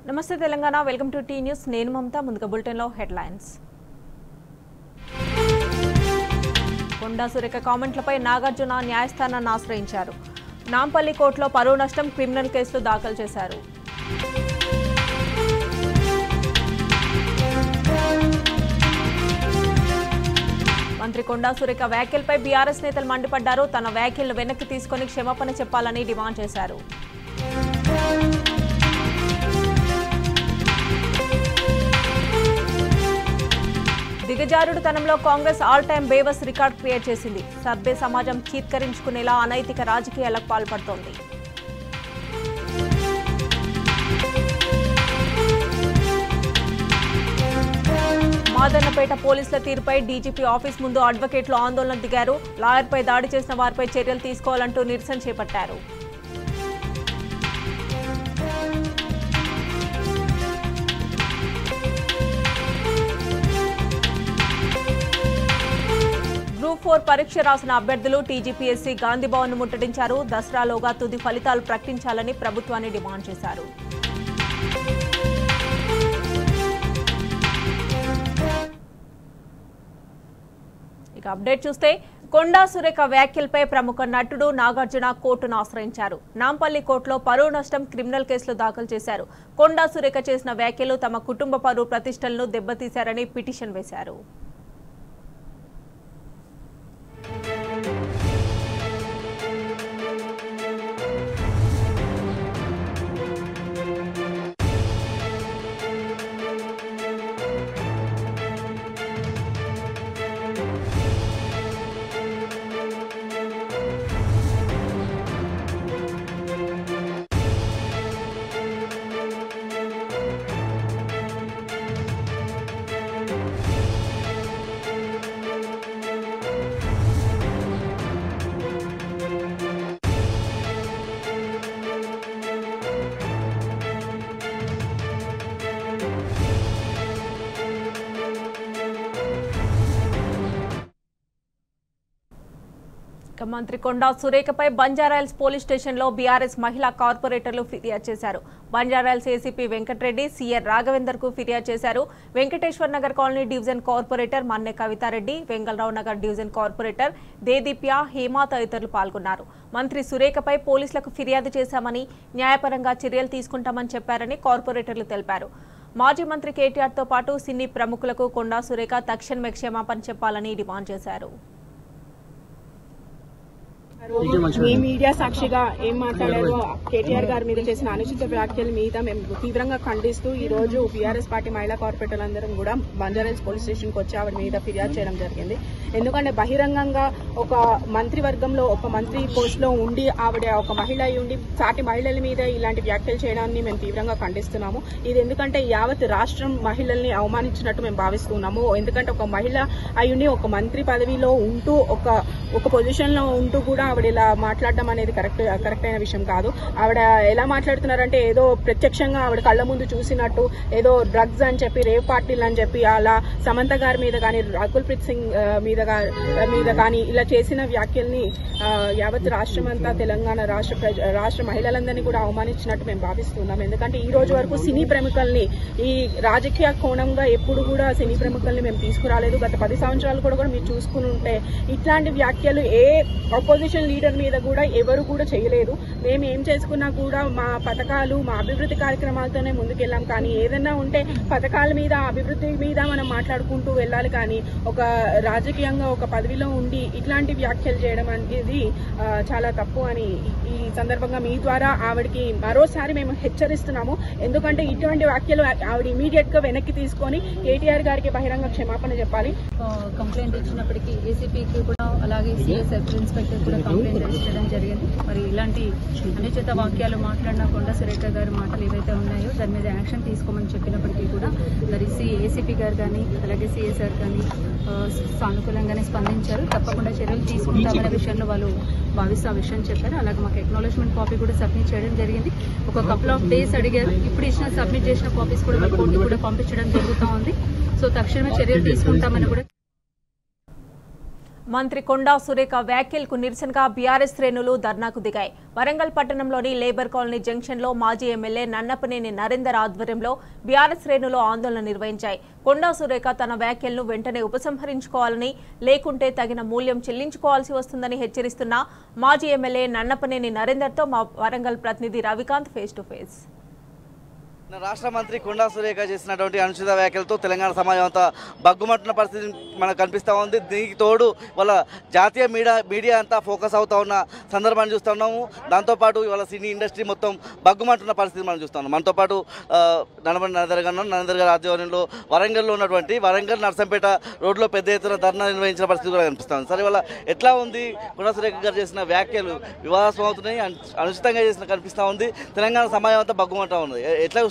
నమస్తే Telangana welcome to T news నేను మమతా ముందుగా బులెటిన్ లో హెడ్లైన్స్ కొండా సురేఖ కామెంట్లపై నాగార్జున న్యాయస్థానాన్ని ఆశ్రయించారు నాంపల్లి కోర్టులో పరువు నష్టం క్రిమినల్ కేసులు దాఖలు చేశారు మంత్రి కొండా సురేఖ వ్యాఖ్యలపై బీఆర్ఎస్ నేతలు మండిపడ్డారు తన వ్యాఖ్యలను వెనక్కి తీసుకొని క్షమాపణ చెప్పాలని డిమాండ్ చేశారు దిగజారుడుతనంలో కాంగ్రెస్ ఆల్ టైమ్ బేవస్ రికార్డ్ క్రియేట్ చేసింది సభ్య సమాజం చీత్కరించుకునేలా అనైతిక రాజకీయాలకు పాల్పడుతోంది మాదన్నపేట పోలీసుల తీరుపై డీజీపీ ఆఫీస్ ముందు అడ్వకేట్లు ఆందోళన దిగారు లాయర్పై దాడి చేసిన వారిపై చర్యలు తీసుకోవాలంటూ నిరసన చేపట్టారు గ్రూప్ 4 పరీక్ష రాసిన అభ్యర్థులు టీజీపీఎస్సీ గాంధీభవన్ ను ముట్టడించారు దసరాలోగా తుది ఫలితాలు ప్రకటించాలని ప్రభుత్వాన్ని డిమాండ్ చేశారు ఇక అప్డేట్ చూస్తే కొండా సురేఖ వ్యాఖ్యలపై ప్రముఖ నటుడు నాగార్జున కోర్టును ఆశ్రయించారు నాంపల్లి కోర్టులో పరువు నష్టం క్రిమినల్ కేసులు దాఖలు చేశారు కొండా సురేఖ చేసిన వ్యాఖ్యలు తమ కుటుంబ పరువు ప్రతిష్టలను దెబ్బతీశారని పిటిషన్ వేశారు మంత్రి కొండా సురేఖపై బంజారాయిల్స్ పోలీస్ స్టేషన్లో బీఆర్ఎస్ మహిళా కార్పొరేటర్లు ఫిర్యాదు చేశారు బంజారాయిల్స్ ఏసీపీ వెంకటరెడ్డి సీఆర్ రాఘవేందర్ కు ఫిర్యాదు చేశారు Venkateshwar Nagar colony division corporator Manne Kavitha Reddy Vengal Rao Nagar division corporator Deedeepya Hema తదితరులు పాల్గొన్నారు మంత్రి సురేఖపై పోలీసులకు ఫిర్యాదు చేశామని న్యాయపరంగా చర్యలు తీసుకుంటామని చెప్పారని కార్పొరేటర్లు తెలిపారు మాజీ మంత్రి కేటీఆర్ తో పాటు సినీ ప్రముఖులకు కొండా సురేఖ తక్షణమే క్షమాపణ చెప్పాలని డిమాండ్ చేశారు మీ మీడియా సాక్షిగా ఏం మాట్లాడారో కేటీఆర్ గారి మీద చేసిన అనుచిత వ్యాఖ్యల మీద మేము తీవ్రంగా ఖండిస్తూ ఈ రోజు బీఆర్ఎస్ పార్టీ మహిళా కార్పొరేటర్లందరం కూడా బంజారాహిల్స్ పోలీస్ స్టేషన్ కు వచ్చి ఆవిడ మీద ఫిర్యాదు చేయడం జరిగింది ఎందుకంటే బహిరంగంగా ఒక మంత్రివర్గంలో ఒక మంత్రి పోస్ట్ లో ఉండి ఆవిడ ఒక మహిళ అయి ఉండి సాటి మహిళల మీద ఇలాంటి వ్యాఖ్యలు చేయడాన్ని మేము తీవ్రంగా ఖండిస్తున్నాము ఇది ఎందుకంటే యావత్ రాష్ట్రం మహిళల్ని అవమానించినట్టు మేము భావిస్తున్నాము ఎందుకంటే ఒక మహిళ అయ్యుండి ఒక మంత్రి పదవిలో ఉంటూ ఒక పొజిషన్ లో ఉంటూ కూడా ఆవిడ ఇలా మాట్లాడడం అనేది కరెక్ట్ అయిన విషయం కాదు ఆవిడ ఎలా మాట్లాడుతున్నారంటే ఏదో ప్రత్యక్షంగా ఆవిడ కళ్ళ ముందు చూసినట్టు ఏదో డ్రగ్స్ అని చెప్పి రేవ్ పార్టీలు అని చెప్పి అలా సమంత గారి మీద కానీ రకుల్ ప్రీత్ సింగ్ మీద కానీ ఇలా చేసిన వ్యాఖ్యల్ని యావత్ రాష్ట్రం అంతా తెలంగాణ రాష్ట్ర మహిళలందరినీ కూడా అవమానించినట్టు మేము భావిస్తున్నాం ఎందుకంటే ఈ రోజు వరకు సినీ ప్రముఖుల్ని ఈ రాజకీయ కోణంగా ఎప్పుడు కూడా సినీ ప్రముఖుల్ని మేము తీసుకురాలేదు గత 10 సంవత్సరాలు కూడా మీరు చూసుకుని ఉంటే ఇట్లాంటి వ్యాఖ్యలు ఏ అపోజిషన్ లీడర్ మీద కూడా ఎవరు కూడా చేయలేదు మేము ఏం చేసుకున్నా కూడా మా పథకాలు మా అభివృద్ధి కార్యక్రమాలతోనే ముందుకెళ్ళాం కానీ ఏదైనా ఉంటే పథకాల మీద అభివృద్ధి మీద మనం మాట్లాడుకుంటూ వెళ్ళాలి కానీ ఒక రాజకీయంగా ఒక పదవిలో ఉండి ఇట్లాంటి వ్యాఖ్యలు చేయడం అనేది చాలా తప్పు అని ఈ సందర్భంగా మీ ద్వారా ఆవిడకి మరోసారి మేము హెచ్చరిస్తున్నాము ఎందుకంటే ఇటువంటి వ్యాఖ్యలు ఆవిడ ఇమీడియట్ గా వెనక్కి తీసుకొని కేటీఆర్ గారికి బహిరంగ క్షమాపణ చెప్పాలి కంప్లైంట్ ఇచ్చినప్పటికీ ఏసీపీకి కూడా అలాగే సిఎస్ సబ్ ఇన్స్పెక్టర్ కూడా కంప్లైంట్ రిజిస్టర్ చేయడం జరిగింది మరి ఇలాంటి అనుచిత వాక్యాలు మాట్లాడిన కొండా సురేఖ గారి మాటలు ఏవైతే ఉన్నాయో దాని మీద యాక్షన్ తీసుకోమని చెప్పినప్పటికీ కూడా మరి ఏసీపీ గారు కానీ అలాగే సిఎస్ఆర్ కానీ సానుకూలంగానే స్పందించారు తప్పకుండా చర్యలు తీసుకుంటామనే విషయంలో వాళ్ళు భావిస్తూ ఆ విషయం చెప్పారు అలాగే మాకు ఎక్నాలజ్మెంట్ కాపీ కూడా సబ్మిట్ చేయడం జరిగింది ఒక కపుల్ ఆఫ్ డేస్ అడిగారు ఇప్పుడు ఇచ్చిన సబ్మిట్ చేసిన కాపీస్ కూడా కోర్టు కూడా పంపించడం జరుగుతూ ఉంది సో తక్షణమే చర్యలు తీసుకుంటామని కూడా మంత్రి కొండా సురేఖ వ్యాఖ్యలకు నిరసనగా బీఆర్ఎస్ శ్రేణులు ధర్నాకు దిగాయి. వరంగల్ పట్టణంలోని లేబర్ కాలనీ జంక్షన్లో మాజీ ఎమ్మెల్యే నన్నపనేని నరేందర్ ఆధ్వర్యంలో బీఆర్ఎస్ శ్రేణులు ఆందోళన నిర్వహించాయి. కొండా సురేఖ తన వ్యాఖ్యలను వెంటనే ఉపసంహరించుకోవాలని, లేకుంటే తగిన మూల్యం చెల్లించుకోవాల్సి వస్తుందని హెచ్చరిస్తున్న మాజీ ఎమ్మెల్యే నన్నపనేని నరేందర్తో మా వరంగల్ ప్రతినిధి రవికాంత్ ఫేస్ టు ఫేస్. రాష్ట్ర మంత్రి కొండా సురేఖ చేసినటువంటి అనుచిత వ్యాఖ్యలతో తెలంగాణ సమాజం అంతా బగ్గుమంటున్న పరిస్థితి మనకు కనిపిస్తూ ఉంది. దీనికి తోడు వాళ్ళ జాతీయ మీడియా అంతా ఫోకస్ అవుతా ఉన్న సందర్భాన్ని చూస్తున్నాము. దాంతోపాటు ఇవాళ సినీ ఇండస్ట్రీ మొత్తం బగ్గుమంటున్న పరిస్థితి మనం చూస్తున్నాం. మనతో పాటు నరేందర్ గారి ఆధ్వర్యంలో వరంగల్లో ఉన్నటువంటి వరంగల్ నర్సంపేట రోడ్లో పెద్ద ఎత్తున ధర్నా నిర్వహించిన పరిస్థితి కూడా కనిపిస్తుంది. సరే, ఇవాళ ఎట్లా ఉంది? కొండా సురేఖ గారు చేసిన వ్యాఖ్యలు వివాదాస్పదం అవుతున్నాయి, అనుచితంగా చేసిన కనిపిస్తూ ఉంది. తెలంగాణ సమాజం అంతా బగ్గుమంటా ఉంది. ఎట్లా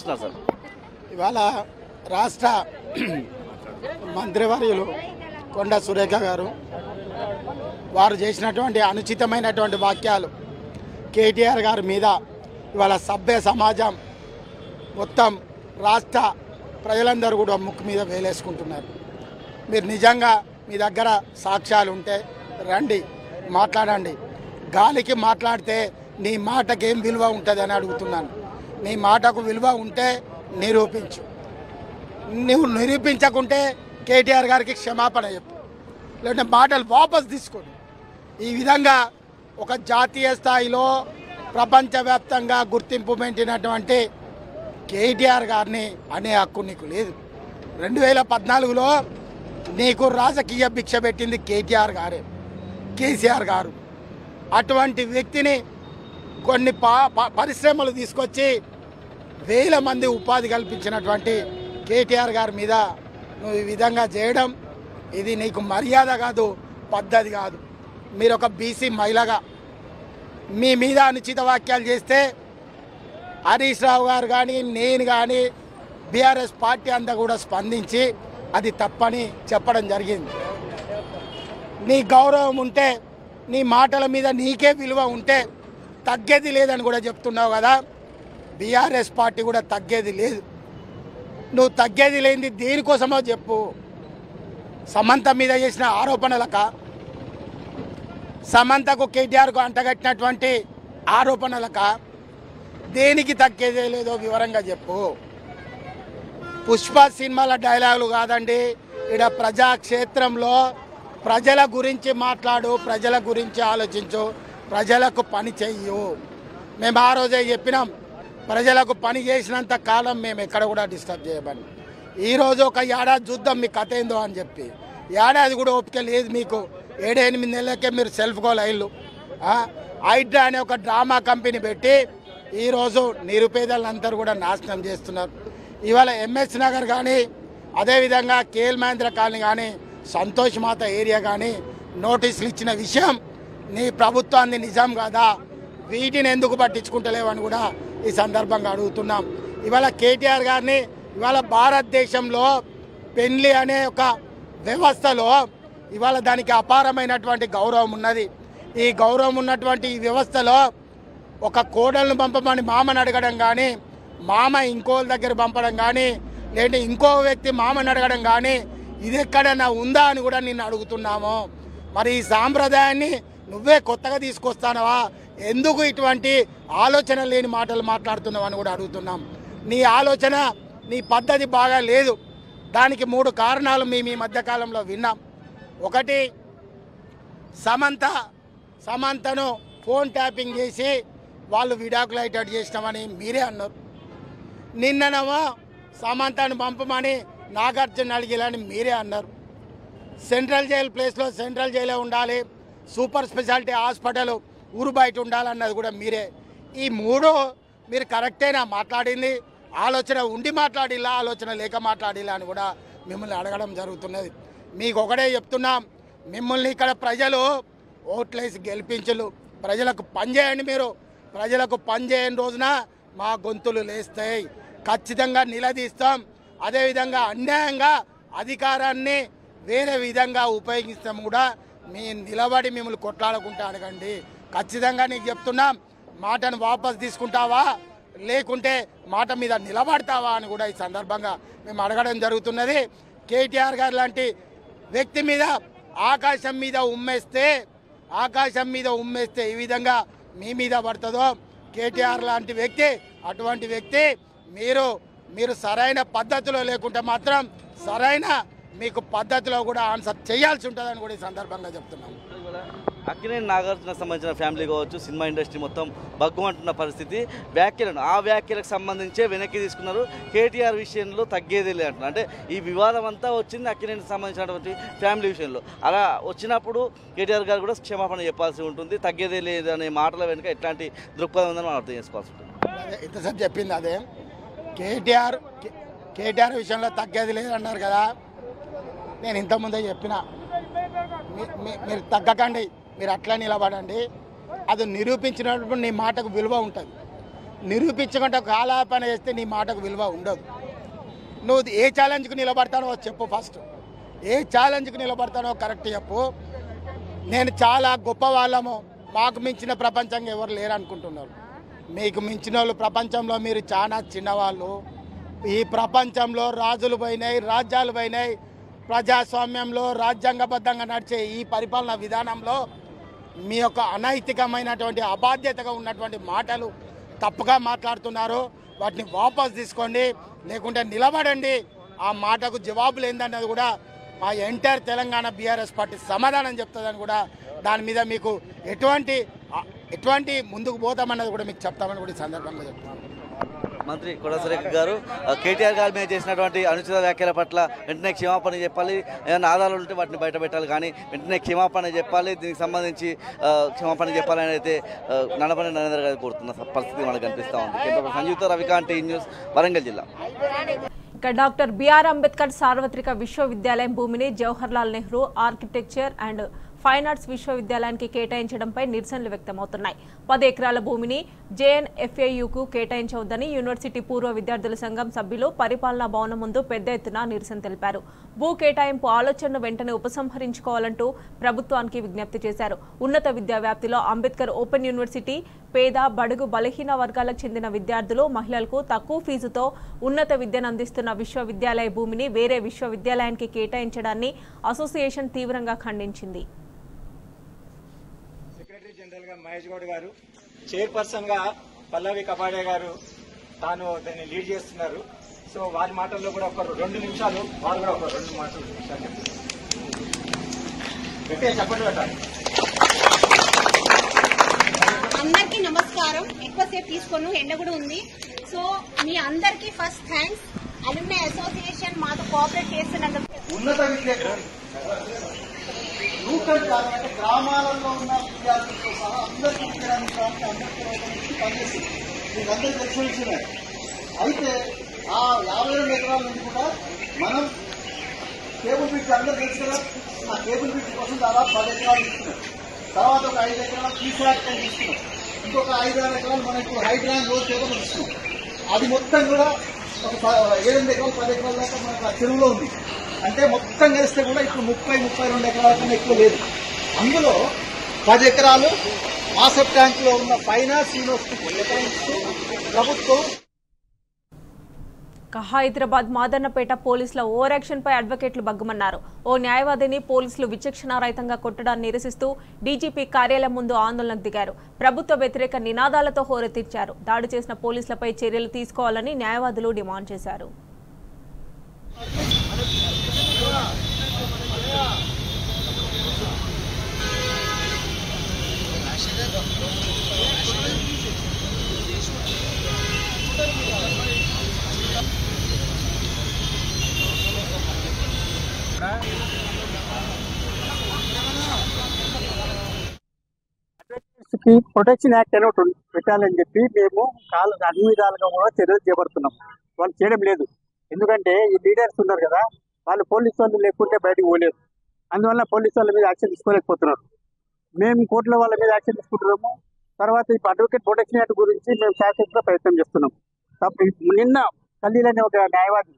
ఇవాళ రాష్ట్ర మంత్రివర్యులు కొండా సురేఖ గారు వారు చేసినటువంటి అనుచితమైనటువంటి వాక్యాలు కేటీఆర్ గారి మీద ఇవాళ సభ్య సమాజం మొత్తం రాష్ట్ర ప్రజలందరూ కూడా ముక్కు మీద వేలేసుకుంటున్నారు. మీరు నిజంగా మీ దగ్గర సాక్ష్యాలు ఉంటే రండి, మాట్లాడండి. గాలికి మాట్లాడితే నీ మాటకేం విలువ ఉంటుందని అడుగుతున్నాను. నీ మాటకు విలువ ఉంటే నిరూపించు. నువ్వు నిరూపించకుంటే కేటీఆర్ గారికి క్షమాపణ చెప్పు, లేదంటే మాటలు వాపసు తీసుకోండి. ఈ విధంగా ఒక జాతీయ స్థాయిలో ప్రపంచవ్యాప్తంగా గుర్తింపు పొందినటువంటి కేటీఆర్ గారిని అనే హక్కు నీకు లేదు. 2014లో నీకు రాజకీయ భిక్ష పెట్టింది కేసీఆర్ గారు. అటువంటి వ్యక్తిని కొన్ని పరిశ్రమలు తీసుకొచ్చి వేల మంది ఉపాధి కల్పించినటువంటి కేటీఆర్ గారి మీద నువ్వు ఈ విధంగా చేయడం ఇది నీకు మర్యాద కాదు, పద్ధతి కాదు. మీరు ఒక బీసీ మహిళగా మీ మీద అనుచిత వాక్యాలు చేస్తే హరీష్ రావు గారు కానీ నేను కానీ బీఆర్ఎస్ పార్టీ అంతా కూడా స్పందించి అది తప్పని చెప్పడం జరిగింది. నీ గౌరవం ఉంటే, నీ మాటల మీద నీకే విలువ ఉంటే తగ్గేది లేదని కూడా చెప్తున్నావు కదా. బీఆర్ఎస్ పార్టీ కూడా తగ్గేది లేదు. నువ్వు తగ్గేది లేనిది దేనికోసమో చెప్పు. సమంత మీద చేసిన ఆరోపణలక, సమంతకు కేటీఆర్కు అంటగట్టినటువంటి ఆరోపణలక దేనికి తగ్గేదే లేదో వివరంగా చెప్పు. పుష్ప సినిమాల డైలాగులు కాదండి. ఇక్కడ ప్రజాక్షేత్రంలో ప్రజల గురించి మాట్లాడు, ప్రజల గురించి ఆలోచించు, ప్రజలకు పని చెయ్యు. మేము ఆ రోజే చెప్పినాం, ప్రజలకు పని చేసినంత కాలం మేము ఎక్కడ కూడా డిస్టర్బ్ చేయమని. ఈరోజు ఒక ఏడాది చూద్దాం మీ కథ ఏందో అని చెప్పి. ఏడాది కూడా ఓపిక లేదు మీకు. 7-8 నెలలకే మీరు సెల్ఫ్ గోల్ అయ్యిళ్ళు. హైడ్రా అనే ఒక డ్రామా కంపెనీ పెట్టి ఈరోజు నిరుపేదలందరూ కూడా నాశనం చేస్తున్నారు. ఇవాళ ఎంఎస్ నగర్ కానీ, అదేవిధంగా కేఎల్ మహేంద్ర కాలనీ కానీ, సంతోష్ మాత ఏరియా కానీ నోటీసులు ఇచ్చిన విషయం నీ ప్రభుత్వాన్ని నిజం కదా, వీటిని ఎందుకు పట్టించుకుంటలేవని కూడా ఈ సందర్భంగా అడుగుతున్నాం. ఇవాళ కేటీఆర్ గారిని ఇవాళ భారతదేశంలో పెళ్లి అనే ఒక వ్యవస్థలో ఇవాళ దానికి అపారమైనటువంటి గౌరవం ఉన్నది. ఈ గౌరవం ఉన్నటువంటి ఈ వ్యవస్థలో ఒక కోడలను పంపమని మామని అడగడం కానీ, మామ ఇంకోళ్ళ దగ్గర పంపడం కానీ, లేదంటే ఇంకో వ్యక్తి మామని అడగడం కానీ ఇది ఎక్కడైనా ఉందా అని కూడా నిన్ను అడుగుతున్నాము. మరి ఈ సాంప్రదాయాన్ని నువ్వే కొత్తగా తీసుకొస్తానవా? ఎందుకు ఇటువంటి ఆలోచన లేని మాటలు మాట్లాడుతున్నావు అని కూడా అడుగుతున్నాం. నీ ఆలోచన, నీ పద్ధతి బాగా లేదు. దానికి 3 కారణాలు మీ మధ్యకాలంలో విన్నాం. ఒకటి, సమంతను ఫోన్ ట్యాపింగ్ చేసి వాళ్ళు విడాకులు అయ్యేటట్టు చేసినామని మీరే అన్నారు. నిన్ననేమో సమంతను పంపమని నాగార్జున అడిగేలని మీరే అన్నారు. సెంట్రల్ జైలు ప్లేస్లో సెంట్రల్ జైలే ఉండాలి, సూపర్ స్పెషాలిటీ హాస్పిటల్ ఊరు బయట ఉండాలన్నది కూడా మీరే. ఈ 3 మీరు కరెక్టేనా మాట్లాడింది? ఆలోచన ఉండి మాట్లాడిలా, ఆలోచన లేక మాట్లాడిలా అని కూడా మిమ్మల్ని అడగడం జరుగుతున్నది. మీకు ఒకటే చెప్తున్నాం, మిమ్మల్ని ఇక్కడ ప్రజలు ఓట్లేసి గెలిపించలు. ప్రజలకు పనిచేయండి. మీరు ప్రజలకు పనిచేయని రోజున మా గొంతులు లేస్తాయి, ఖచ్చితంగా నిలదీస్తాం. అదేవిధంగా అన్యాయంగా అధికారాన్ని వేరే విధంగా ఉపయోగిస్తాం కూడా మీ నిలబడి మిమ్మల్ని కొట్లాడకుంటా అడగండి. ఖచ్చితంగా నీకు చెప్తున్నాం, మాటను వాపసు తీసుకుంటావా లేకుంటే మాట మీద నిలబడతావా అని కూడా ఈ సందర్భంగా మేము అడగడం జరుగుతున్నది. కేటీఆర్ గారు లాంటి వ్యక్తి మీద ఆకాశం మీద ఉమ్మేస్తే ఈ విధంగా మీ మీద పడుతుందో కేటీఆర్ లాంటి వ్యక్తి, అటువంటి వ్యక్తి మీరు సరైన పద్ధతిలో లేకుంటే మాత్రం సరైన మీకు పద్ధతిలో కూడా ఆన్సర్ చేయాల్సి ఉంటుందని కూడా ఈ సందర్భంగా చెప్తున్నాం. అక్కినేని నాగార్జునకు సంబంధించిన ఫ్యామిలీ కావచ్చు, సినిమా ఇండస్ట్రీ మొత్తం బగ్గుమంటున్న పరిస్థితి. వ్యాఖ్యలకు సంబంధించే వెనక్కి తీసుకున్నారు. కేటీఆర్ విషయంలో తగ్గేదే లేదు అంటున్నారు. అంటే ఈ వివాదం అంతా వచ్చింది అక్కినేనికి సంబంధించినటువంటి ఫ్యామిలీ విషయంలో. అలా వచ్చినప్పుడు కేటీఆర్ గారు కూడా క్షమాపణ చెప్పాల్సి ఉంటుంది. తగ్గేదే లేదు అనే మాటల వెనుక ఎట్లాంటి దృక్పథం ఉందని మనం అర్థం చేసుకోవాల్సి ఉంటుంది. ఇంతసేపు చెప్పింది అదే. కేటీఆర్ విషయంలో తగ్గేది లేదన్నారు కదా, నేను ఇంతకుముందే చెప్పిన మీరు తగ్గకండి, మీరు అట్లా నిలబడండి. అది నిరూపించినప్పుడు నీ మాటకు విలువ ఉంటుంది. నిరూపించకుండా కాలాపన చేస్తే నీ మాటకు విలువ ఉండదు. నువ్వు ఏ ఛాలెంజ్కి నిలబడతానో చెప్పు. ఫస్ట్ ఏ ఛాలెంజ్కి నిలబడతానో కరెక్ట్ చెప్పు. నేను చాలా గొప్ప వాళ్ళము, మాకు మించిన ప్రపంచంగా ఎవరు లేరు అనుకుంటున్నారు. మీకు మించిన వాళ్ళు ప్రపంచంలో మీరు చాలా చిన్నవాళ్ళు. ఈ ప్రపంచంలో రాజులు పోయినాయి, రాజ్యాలు పోయినాయి. ప్రజాస్వామ్యంలో రాజ్యాంగబద్ధంగా నడిచే ఈ పరిపాలన విధానంలో మీ యొక్క అనైతికమైనటువంటి అబాధ్యతగా ఉన్నటువంటి మాటలు తప్పుగా మాట్లాడుతున్నారు. వాటిని వాపస్ తీసుకోండి, లేకుంటే నిలబడండి. ఆ మాటకు జవాబులు ఏందన్నది కూడా మా ఎంటైర్ తెలంగాణ బీఆర్ఎస్ పార్టీ సమాధానం చెప్తుందని కూడా, దాని మీద మీకు ఎటువంటి ముందుకు పోతామన్నది కూడా మీకు చెప్తామని కూడా ఈ సందర్భంగా చెప్తున్నాను. మంత్రి కొండా సురేఖ గారు కేటీఆర్ గారి మీద చేసినటువంటి అనుచిత వ్యాఖ్యల పట్ల వెంటనే క్షమాపణ చెప్పాలి. ఏదైనా ఆధారాలు ఉంటే వాటిని బయట పెట్టాలి, కానీ వెంటనే క్షమాపణ చెప్పాలి. దీనికి సంబంధించి క్షమాపణ చెప్పాలని అయితే నడపని నరేంద్ర గారు కోరుతున్న పరిస్థితి మనకు కనిపిస్తూ ఉంది. సంయుక్త రవికాంత్, టీ న్యూస్, వరంగల్ జిల్లా. డాక్టర్ బిఆర్ అంబేద్కర్ సార్వత్రిక విశ్వవిద్యాలయం భూమిని Jawaharlal Nehru architecture and fine arts విశ్వవిద్యాలయానికి కేటాయించడంపై నిరసనలు వ్యక్తమవుతున్నాయి. 10 ఎకరాల భూమిని జేఎన్ఎఫ్ఏయుకు కేటాయించవద్దని యూనివర్సిటీ పూర్వ విద్యార్థుల సంఘం సభ్యులు పరిపాలనా భవనం ముందు పెద్ద ఎత్తున నిరసన తెలిపారు. భూ కేటాయింపు ఆలోచనను వెంటనే ఉపసంహరించుకోవాలంటూ ప్రభుత్వానికి విజ్ఞప్తి చేశారు. ఉన్నత విద్యా వ్యాప్తిలో అంబేద్కర్ ఓపెన్ యూనివర్సిటీ పేద, బడుగు, బలహీన వర్గాలకు చెందిన విద్యార్థులు, మహిళలకు తక్కువ ఫీజుతో ఉన్నత విద్యను అందిస్తున్న విశ్వవిద్యాలయ భూమిని వేరే విశ్వవిద్యాలయానికి కేటాయించడాన్ని అసోసియేషన్ తీవ్రంగా ఖండించింది. మహేష్ గౌడ్ గారు, చైర్పర్సన్ గా పల్లవి కపాడే గారు తాను దాన్ని లీడ్ చేస్తున్నారు. సో వారి మాటల్లో కూడా ఒక 2 నిమిషాలు, వారు కూడా ఒక 2 మాటలు చెప్పండి. అందరికీ నమస్కారం. ఎక్కువసేపు తీసుకోను, ఎండ కూడా ఉంది. సో మీ అందరికీ ఫస్ట్ థ్యాంక్స్. అలుమ్నై అసోసియేషన్ మాతో కోఆపరేట్ చేస్తున్నందుకు. ఉన్నత విద్యకు నూతన అంటే గ్రామాలలో ఉన్న విద్యార్థులతో సహా అందరికీ ఇచ్చడానికి అంబేద్కర్ పనిచేస్తుంది. మీకు అందరికీ తెలిసిన విషయమే. అయితే ఆ 52 ఎకరాల నుంచి కూడా మనం కేబుల్ బ్రిడ్జ్ అందరూ తెలుసు కదా, ఆ కేబుల్ బ్రిడ్జ్ కోసం దాదాపు 10 ఎకరాలు ఇస్తున్నాం. తర్వాత ఒక 5 ఎకరాలు టీసాట్ ఇస్తున్నాం. ఇంకొక 5-6 ఎకరాలు మనం ఇప్పుడు హైడ్రాన్ రోడ్ చేపలు ఇస్తున్నాం. అది మొత్తం కూడా ఒక 7 ఎకరాలు 10 ఎకరాల దాకా మనకు ఆ చెరువులో ఉంది. అంటే మొత్తం కలిస్తే కూడా ఇప్పుడు 30-32 ఎకరాల కన్నా ఎక్కువ లేదు. అందులో 10 ఎకరాలు మాసప్ ట్యాంక్ లో ఉన్న ఫైన్ ఆర్ట్స్ యూనివర్సిటీకి కేటాయిస్తూ ప్రభుత్వం. హైదరాబాద్ మాదన్నపేట పోలీసుల ఓవర్ యాక్షన్ పై అడ్వకేట్లు బగ్గుమన్నారు. ఓ న్యాయవాదిని పోలీసులు విచక్షణారహితంగా కొట్టడాన్ని నిరసిస్తూ డీజీపీ కార్యాలయం ముందు ఆందోళనకు దిగారు. ప్రభుత్వ వ్యతిరేక నినాదాలతో హోరెత్తించారు. దాడి చేసిన పోలీసులపై చర్యలు తీసుకోవాలని న్యాయవాదులు డిమాండ్ చేశారు. ప్రొటెక్షన్ యాక్ట్ అని ఒకటి పెట్టాలని చెప్పి మేము అన్ని విధాలుగా కూడా చర్యలు చేపడుతున్నాం. వాళ్ళు చేయడం లేదు. ఎందుకంటే ఈ లీడర్స్ ఉన్నారు కదా, వాళ్ళు పోలీసు వాళ్ళు లేకుంటే బయటకు పోలేరు. అందువల్ల పోలీసు వాళ్ళ మీద యాక్షన్ తీసుకోలేకపోతున్నారు. మేము కోర్టుల వాళ్ళ మీద యాక్షన్ తీసుకుంటున్నాము. తర్వాత ఇప్పుడు అడ్వకేట్ ప్రొటెక్షన్ యాక్ట్ గురించి మేము శాశ్వతంగా ప్రయత్నం చేస్తున్నాం. నిన్న ఖలీల్ అనే ఒక న్యాయవాది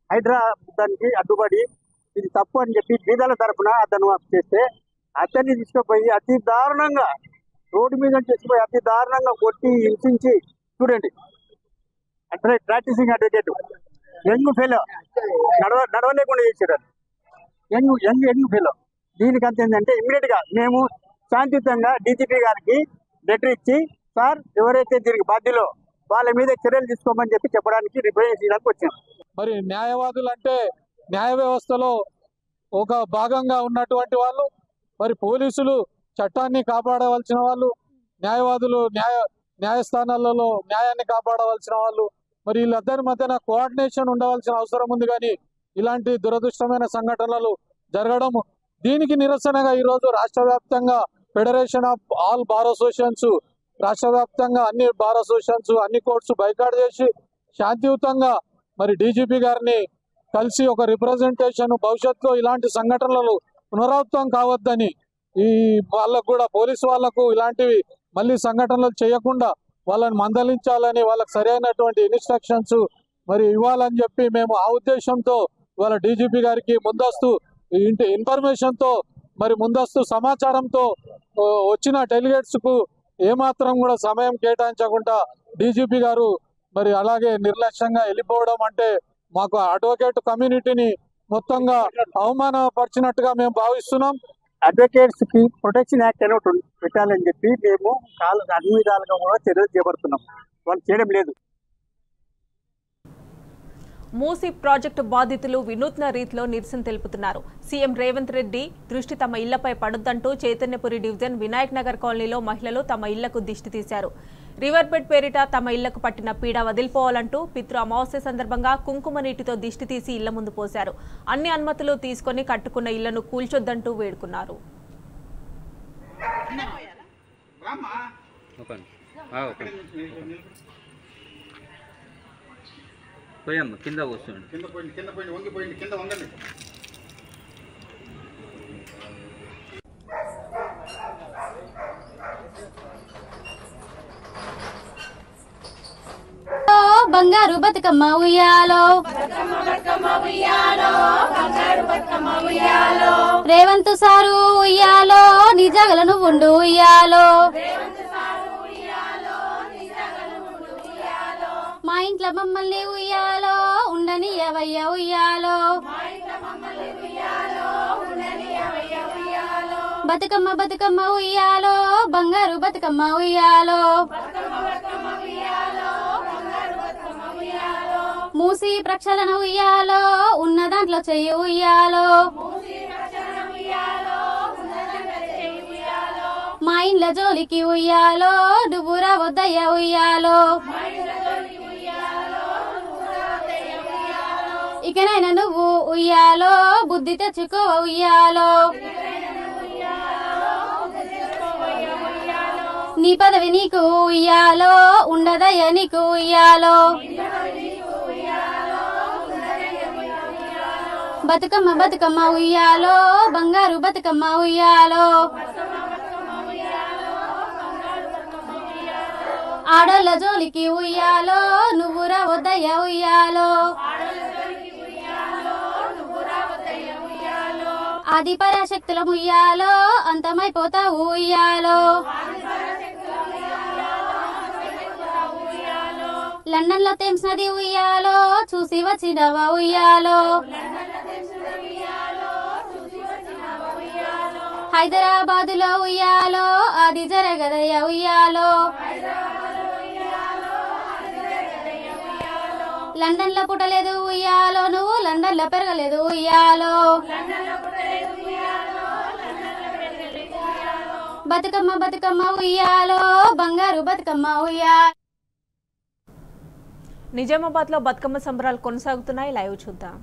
హైడ్రా దానికి అడ్డుపడి ఇది తప్పు అని చెప్పి బీదాల తరఫున అతను చేస్తే అతన్ని తీసుకుపోయి అతి దారుణంగా రోడ్డు మీద తీసుకుపోయి అతి దారుణంగా కొట్టి హింసించి, చూడండి ప్రాక్టీసింగ్ అడ్వకేట్ యంగ్ ఫెలో నడవలేకుండా చేసాడు. యంగ్ ఫీలో. దీనికంత ఏంటంటే ఇమ్మీడియట్గా మేము శాంతియుతంగా డీజీపీ గారికి లెటర్ ఇచ్చి సార్ ఎవరైతే దీనికి బాధ్యులో వాళ్ళ మీద చర్యలు తీసుకోమని చెప్పడానికి రిప్రజెంట్ చేయడానికి వచ్చాం. మరి న్యాయవాదులు అంటే న్యాయ వ్యవస్థలో ఒక భాగంగా ఉన్నటువంటి వాళ్ళు, మరి పోలీసులు చట్టాన్ని కాపాడవలసిన వాళ్ళు, న్యాయవాదులు న్యాయస్థానాలలో న్యాయాన్ని కాపాడవలసిన వాళ్ళు. మరి వీళ్ళిద్దరి మధ్యన కోఆర్డినేషన్ ఉండవలసిన అవసరం ఉంది. కానీ ఇలాంటి దురదృష్టమైన సంఘటనలు జరగడం, దీనికి నిరసనగా ఈరోజు రాష్ట్ర వ్యాప్తంగా federation of all bar associations, రాష్ట్ర వ్యాప్తంగా అన్ని బార్ అసోసియేషన్స్, అన్ని కోర్ట్స్ బైకాట్ చేసి శాంతియుతంగా మరి డీజీపీ గారిని కలిసి ఒక రిప్రజెంటేషన్, భవిష్యత్తులో ఇలాంటి సంఘటనలు పునరావృతం కావద్దని, ఈ వాళ్ళకు కూడా పోలీసు వాళ్లకు ఇలాంటివి మళ్ళీ సంఘటనలు చేయకుండా వాళ్ళని మందలించాలని, వాళ్ళకి సరైనటువంటి ఇన్స్ట్రక్షన్స్ మరి ఇవ్వాలని చెప్పి మేము ఆ ఉద్దేశంతో వాళ్ళ డీజీపీ గారికి ముందస్తు ఇన్ఫర్మేషన్తో మరి ముందస్తు సమాచారంతో వచ్చిన డెలిగేట్స్ కు ఏమాత్రం కూడా సమయం కేటాయించకుండా డీజీపీ గారు మరి అలాగే నిర్లక్ష్యంగా వెళ్ళిపోవడం అంటే మాకు అడ్వకేట్ కమ్యూనిటీని మొత్తంగా అవమానపరిచినట్టుగా మేము భావిస్తున్నాం. అడ్వకేట్స్ కి ప్రొటెక్షన్ యాక్ట్ అని ఒకటి పెట్టాలని చెప్పి మేము అన్ని విధాలుగా కూడా చర్యలు చేపడుతున్నాం. వాళ్ళు చేయడం లేదు. మూసీ ప్రాజెక్టు బాధితులు వినూత్న రీతిలో నిరసన తెలుపుతున్నారు. సీఎం రేవంత్ రెడ్డి దృష్టి తమ ఇళ్లపై పడొద్దంటూ చైతన్యపురి డివిజన్ వినాయక్ నగర్ కాలనీలో మహిళలు తమ ఇళ్లకు దిష్టి తీశారు. రివర్ బెడ్ పేరిట తమ ఇళ్లకు పట్టిన పీడ వదిలిపోవాలంటూ పితృ అమావాస్య సందర్భంగా కుంకుమ నీటితో దిష్టి తీసి ఇళ్ల ముందు పోశారు. అన్ని అనుమతులు తీసుకుని కట్టుకున్న ఇళ్లను కూల్చొద్దంటూ వేడుకున్నారు. కింద కూర్చోండి, కింద పోయి వంగిపోయింది, కింద వంగండి. బంగారు బతుకమ్మ ఉయ్యాలో, రేవంత్ సారు ఉయ్యాలో, నిజగలను ఉండు ఉయ్యాలో, మా ఇంట్లో మమ్మల్ని ఉయ్యాలో, ఉండని ఎవయ్య ఉయ్యాలో, బతుకమ్మ బతుకమ్మ ఉయ్యాలో, బంగారు బతుకమ్మ ఉయ్యాలో, మూసి ప్రక్షాళన ఉయ్యాలో, ఉన్న దాంట్లో చెయ్యి ఉయ్యాలో, మా ఇండ్ల జోలికి ఉయ్యాలో, నువ్వు రావద్దయ్య ఉయ్యాలో, ఇకనైనా నువ్వు ఉయ్యాలో, బుద్ధి తెచ్చుకో ఉయ్యాలో, నీ పదవి నీకు ఉయ్యాలో, ఉండదయ్య నీకు ఉయ్యాలో, బతుకమ్మ బతుకమ్మ ఉయ్యాలో, బంగారు బతుకమ్మ ఉయ్యాలో, ఆడోళ్ళ జోలికి ఉయ్యాలో, నువ్వు రావద్దయ్య ఉయ్యాలో, ఆది పరాశక్తుల ఉయ్యాలో, అంతమైపోతావు ఉయ్యాలో, లండన్ లో థేమ్స్ నది ఉయ్యాలో, చూసి వచ్చినవా ఉయ్యాలో, హైదరాబాద్ లో ఉయ్యాలో, అది జరగదయ్య ఉయ్యాలో, లండన్ లో పుట్టలేదు ఉయ్యాలో, నువ్వు లండన్ లో పెరగలేదు ఉయ్యాలో, బతుకమ్మ బతుకమ్మ ఉయ్యాలో, బంగారు బతుకమ్మ ఉయ్యాలో. నిజామాబాద్ లో బతుకమ్మ సంబరాలు కొనసాగుతున్నాయి. లైవ్ చూద్దాం.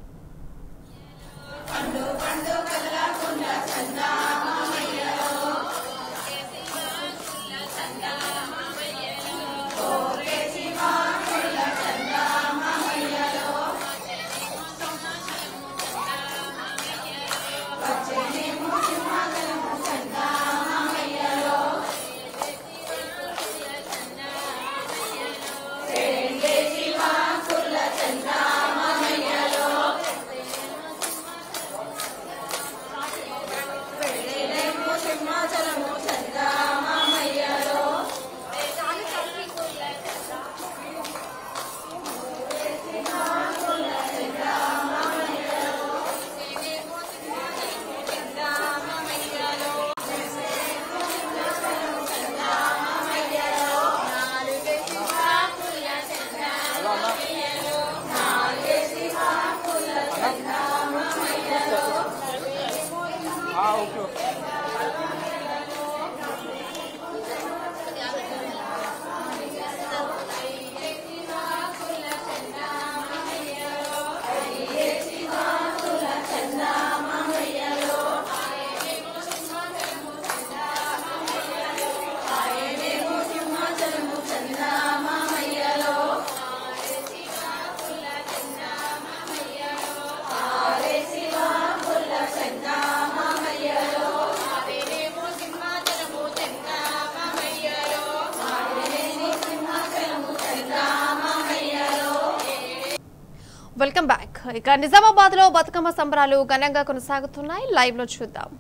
Welcome back. ఇక నిజామాబాద్ లో బతుకమ్మ సంబరాలు ఘనంగా కొనసాగుతున్నాయి. లైవ్ లో చూద్దాం.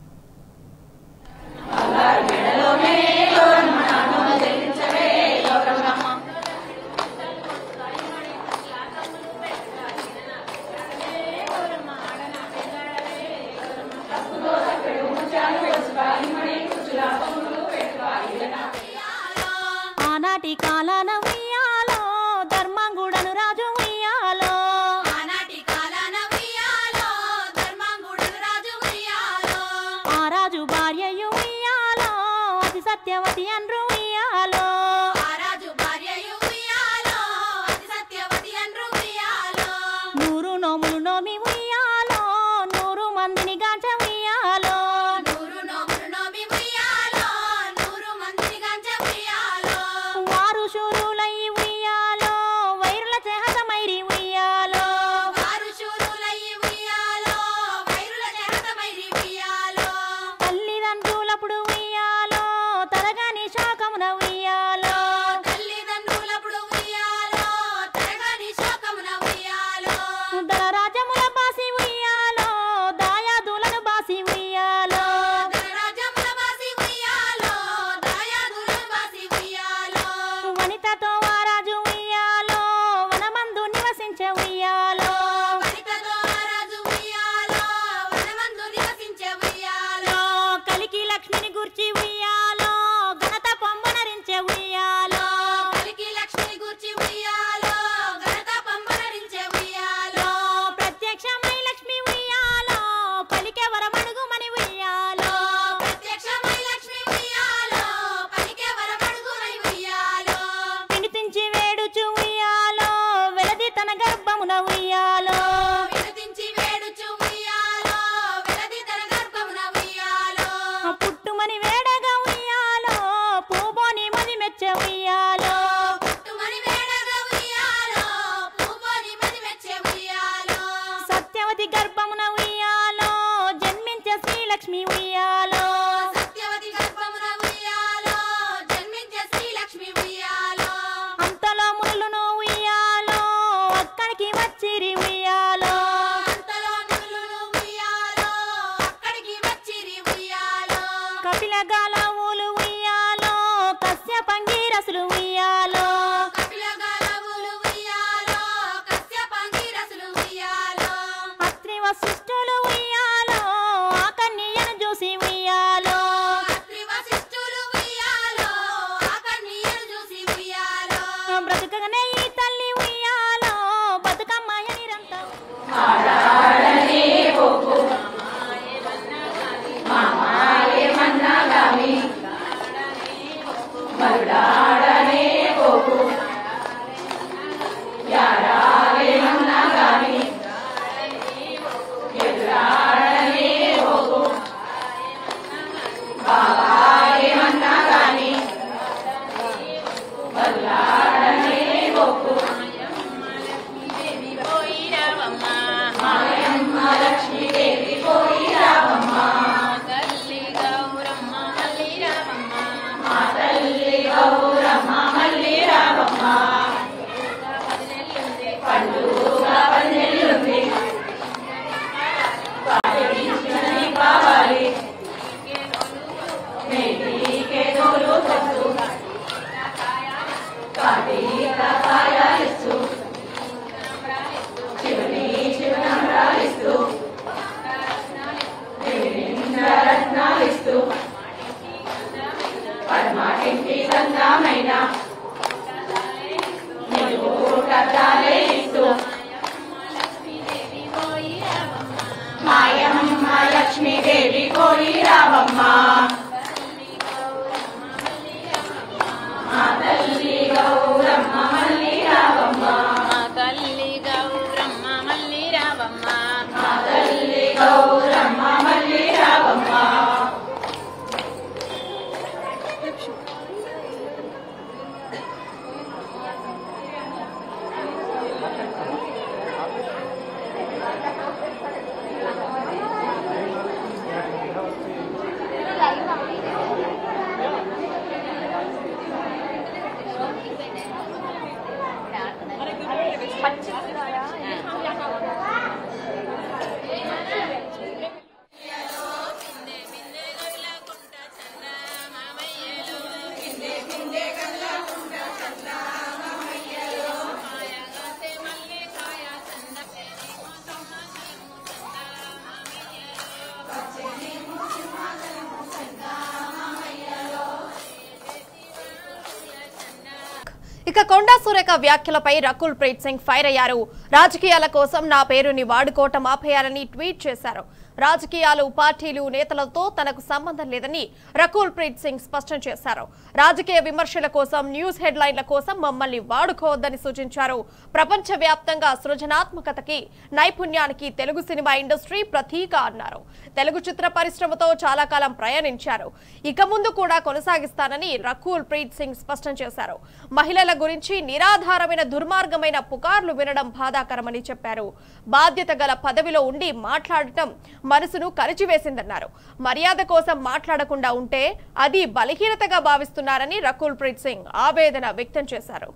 ఆనాటి కాలాన ఉయ్యాలో ధర్మంగుడను రాజు ఉయ్యాలో ఆనాటి కాలాన ఉయ్యాలో ధర్మంగుడను రాజు ఉయ్యాలో ఆ రాజు భార్యయు ఉయ్యాలో అతి సత్యవతి అన్రు ఉయ్యాలో ఆ రాజు భార్యయు ఉయ్యాలో అతి సత్యవతి అన్రు ఉయ్యాలో 100 నోములు నోమి ఉయ్యాలో 100 మందిని గాంచ ఉయ్యాలో 100 నోములు నోమి ఉయ్యాలో 100 మందిని గాంచ ఉయ్యాలో వారు శూరులై ఉయ్యాలో వైరుల చేహతమైరి ఉయ్యాలో వారు శూరులై ఉయ్యాలో వైరుల చేహతమైరి ఉయ్యాలో తల్లిదండ్రులప్పుడు ఉయ్యాలో తరగని శోకమున ఉయ్యాలో తల్లిదండ్రులప్పుడు ఉయ్యాలో తరగని శోకమున ఉయ్యాలో దళరాజముల బాసి ఉయ్యాలో దాయాదులను బాసి ఉయ్యాలో దళరాజముల బాసి ఉయ్యాలో దాయాదులను బాసి ఉయ్యాలో వనితతో వారాజు ఉయ్యాలో వనమందు నివసించే ఉయ్యాలో వనితతో వారాజు ఉయ్యాలో వనమందు నివసించే ఉయ్యాలో కలికి లక్ష్మిని గుర్చి ఉయ్యాలో ఘనత పంబనరించే ఉయ్యాలో కలికి లక్ష్మిని గుర్చి ఉయ్యాలో ఘనత పంబనరించే ఉయ్యాలో ప్రత్యక్షమై లక్ష్మి ఉయ్యాలో పలికే వరమడుగుమని ఉయ్యాలో ప్రత్యక్షమై లక్ష్మి ఉయ్యాలో పలికే వరమడుగుమని ఉయ్యాలో వినితించి వేడుచు ఉయ్యాలో వెలది తన గర్భమున ఉయ్యాలో వినితించి వేడుచు ఉయ్యాలో వెలది తన గర్భమున ఉయ్యాలో పుట్టుమని వేడగా ఉయ్యాలో పూబోని మది మెచ్చే ఉయ్యాలో పుట్టుమని వేడగా ఉయ్యాలో పూబోని మది మెచ్చే ఉయ్యాలో సత్యవతి గర్భమున ఉయ్యాలో జన్మించే శ్రీలక్ష్మి ఉయ్యాలో సత్యవతి గర్భమున ఉయ్యాలో జన్మించే శ్రీలక్ష్మి ఉయ్యాలో అంతలో మునులను ఉయ్యాలో అక్కడికి వచ్చిరి ఉయ్యాలో అంతలో మునులను ఉయ్యాలో అక్కడికి వచ్చిరి ఉయ్యాలో కపిల గాలవులు ఉయ్యాలో కశ్యపంగిరసులు ఉయ్యాలో కపిల గాలవులు ఉయ్యాలో కశ్యపంగిరసులు ఉయ్యాలో అత్రి వశిష్ఠులు ఉయ్యాలో ఆ కన్యను చూసి ఉయ్యాలో అత్రి వశిష్ఠులు ఉయ్యాలో ఆ కన్యను చూసి ఉయ్యాలో బ్రతుకగానే ఈ తల్లి ఉయ్యాలో బతుకమ్మ ఎనిరంతా ఇక కొండా సురేఖ వ్యాఖ్యలపై రకుల్ ప్రీత్ సింగ్ ఫైర్ అయ్యారు. రాజకీయాల కోసం నా పేరుని వాడుకోవటం ఆపేయాలని ట్వీట్ చేశారు. రాజకీయాలు, పార్టీలు, నేతలతో తనకు సంబంధం లేదని రకుల్ ప్రీత్ సింగ్ స్పష్టం చేశారు. రాజకీయ విమర్శల కోసం, న్యూస్ హెడ్లైన్ల కోసం మమ్మల్ని వాడుకోవద్దని సూచించారు. ప్రపంచవ్యాప్తంగా సృజనాత్మకతకి, నైపుణ్యానికి తెలుగు సినిమా ఇండస్ట్రీ ప్రతీక అన్నారు. తెలుగు చిత్ర పరిశ్రమతో చాలా కాలం ప్రయాణించారు. ఇక ముందు కూడా కొనసాగిస్తానని రకుల్ ప్రీత్ సింగ్ స్పష్టం చేశారు. మహిళల గురించి నిరాధారమైన దుర్మార్గమైన పుకార్లు వినడం బాధాకరమని చెప్పారు. బాధ్యత గల పదవిలో ఉండి మాట్లాడటం మనసును కరిచివేసిందన్నారు. మర్యాద కోసం మాట్లాడకుండా ఉంటే అది బలహీనతగా భావిస్తున్నారని రకుల్ ప్రీత్ సింగ్ ఆవేదన వ్యక్తం చేశారు.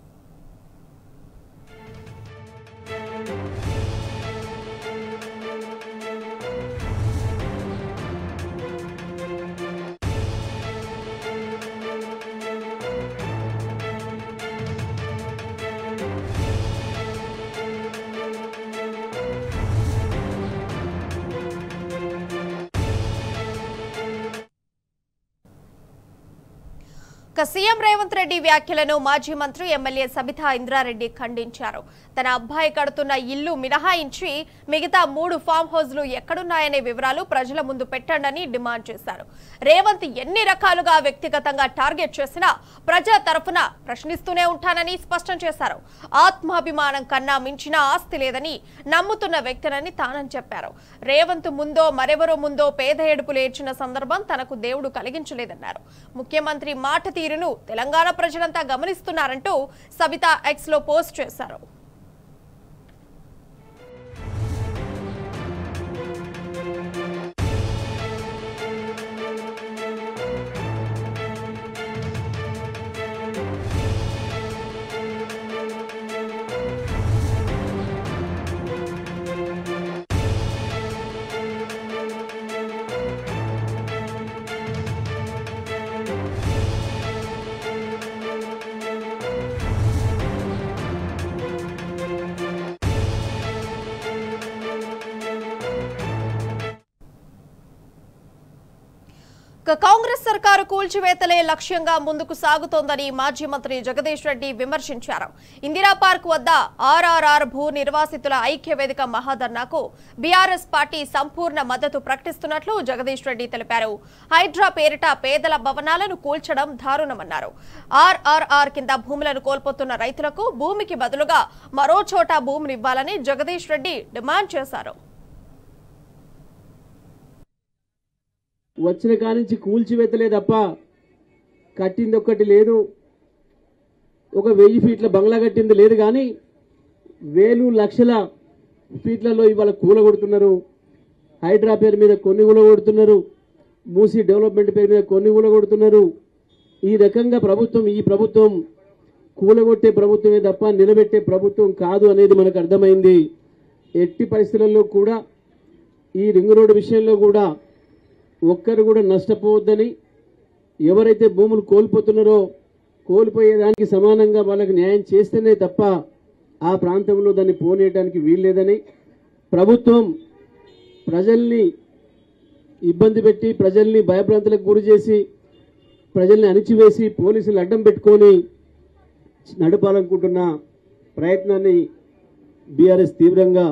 సీఎం రేవంత్ రెడ్డి వ్యాఖ్యలను మాజీ మంత్రి ఎమ్మెల్యే సబితా ఇంద్రారెడ్డి ఖండించారు. తన అబ్బాయి కడుతున్న ఇల్లు మినహాయించి మిగతా 3 ఫామ్ హౌస్లు ఎక్కడున్నాయనే వివరాలు ప్రజల ముందు పెట్టండని డిమాండ్ చేశారు. రేవంత్ ఎన్ని రకాలుగా వ్యక్తిగతంగా టార్గెట్ చేసినా ప్రజల తరఫున ప్రశ్నిస్తూనే ఉంటానని స్పష్టం చేశారు. ఆత్మాభిమానం కన్నా మించిన ఆస్తి లేదని నమ్ముతున్న వ్యక్తినని తానని చెప్పారు. రేవంత్ ముందో మరెవరో ముందో పేద ఏడుపులు ఏడ్చిన సందర్భం తనకు దేవుడు కలిగించలేదన్నారు. ముఖ్యమంత్రి మాట తీరును తెలంగాణ ప్రజలంతా గమనిస్తున్నారంటూ సబితా ఎక్స్ లో పోస్ట్ చేశారు. కాంగ్రెస్ సర్కారు కూల్చివేతలే లక్ష్యంగా ముందుకు సాగుతోందని మాజీ మంత్రి జగదీష్ రెడ్డి విమర్శించారు. ఇందిరా పార్క్ వద్ద ఆర్ఆర్ఆర్ భూ నిర్వాసితుల ఐక్య వేదిక మహాధర్నాకు బీఆర్ఎస్ పార్టీ సంపూర్ణ మద్దతు ప్రకటిస్తున్నట్లు జగదీష్ రెడ్డి తెలిపారు. హైడ్రా పేరిట పేదల భవనాలను కూల్చడం దారుణమన్నారు. ఆర్ఆర్ఆర్ కింద భూములను కోల్పోతున్న రైతులకు భూమికి బదులుగా మరో చోట భూమినివ్వాలని జగదీష్ రెడ్డి డిమాండ్ చేశారు. వచ్చిన కానించి కూల్చివేతలే తప్ప కట్టింది ఒక్కటి లేదు. ఒక 1000 ఫీట్ల బంగ్లా కట్టింది లేదు. కానీ వేలు లక్షల ఫీట్లలో ఇవాళ కూలగొడుతున్నారు. హైడ్రా పేరు మీద కొన్ని కూలగొడుతున్నారు. మూసీ డెవలప్మెంట్ పేరు మీద కొన్ని కూలగొడుతున్నారు. ఈ రకంగా ఈ ప్రభుత్వం కూలగొట్టే ప్రభుత్వమే తప్ప నిలబెట్టే ప్రభుత్వం కాదు అనేది మనకు అర్థమైంది. ఎట్టి పరిస్థితుల్లో కూడా ఈ రింగ్ రోడ్డు విషయంలో కూడా ఒక్కరు కూడా నష్టపోవద్దని, ఎవరైతే భూములు కోల్పోతున్నారో కోల్పోయేదానికి సమానంగా వాళ్ళకి న్యాయం చేస్తేనే తప్ప ఆ ప్రాంతంలో దాన్ని పోనీయడానికి వీల్లేదని, ప్రభుత్వం ప్రజల్ని ఇబ్బంది పెట్టి ప్రజల్ని భయభ్రాంతులకు గురి చేసి ప్రజల్ని అణిచివేసి పోలీసులు అడ్డం పెట్టుకొని నడపాలనుకుంటున్న ప్రయత్నాన్ని బీఆర్ఎస్ తీవ్రంగా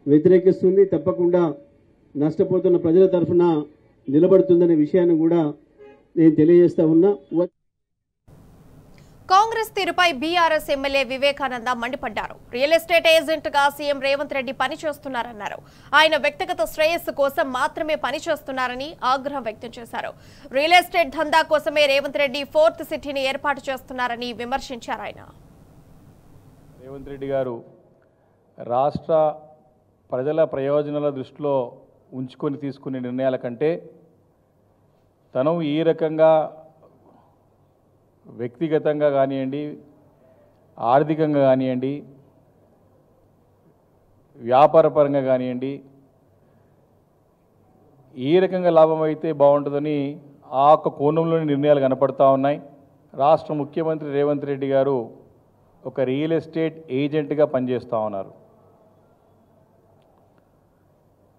వ్యతిరేకిస్తుంది. తప్పకుండా నష్టపోతున్న ప్రజల తరఫున నిలబడుతుందనే విషయాన్ని కూడా నేను తెలియజేస్తా ఉన్నా. కాంగ్రెస్ తీరుపై బీఆర్ఎస్ ఎమ్మెల్యే వివేకానంద మండిపడ్డారు. రియల్ ఎస్టేట్ ఏజెంట్ గా సీఎం రేవంత్ రెడ్డి పనిచేస్తున్నారన్నారు. ఆయన వ్యక్తిగత శ్రేయస్సు కోసం మాత్రమే పనిచేస్తున్నారని ఆగ్రహం వ్యక్తం చేశారు. రియల్ ఎస్టేట్ దందా కోసమే రేవంత్ రెడ్డి 4th సిటీని ఏర్పాటు చేస్తున్నారని విమర్శించారు. ఆయన రేవంత్ రెడ్డి గారు రాష్ట్ర ప్రజల ప్రయోజనాల దృష్టిలో ఉంచుకొని తీసుకునే నిర్ణయాల కంటే తను ఈ రకంగా వ్యక్తిగతంగా కానివ్వండి, ఆర్థికంగా కానివ్వండి, వ్యాపారపరంగా కానివ్వండి, ఏ రకంగా లాభం అయితే బాగుంటుందని ఆ ఒక్క కోణంలోని నిర్ణయాలు కనపడతా ఉన్నాయి. రాష్ట్ర ముఖ్యమంత్రి రేవంత్ రెడ్డి గారు ఒక రియల్ ఎస్టేట్ ఏజెంట్గా పనిచేస్తూ ఉన్నారు.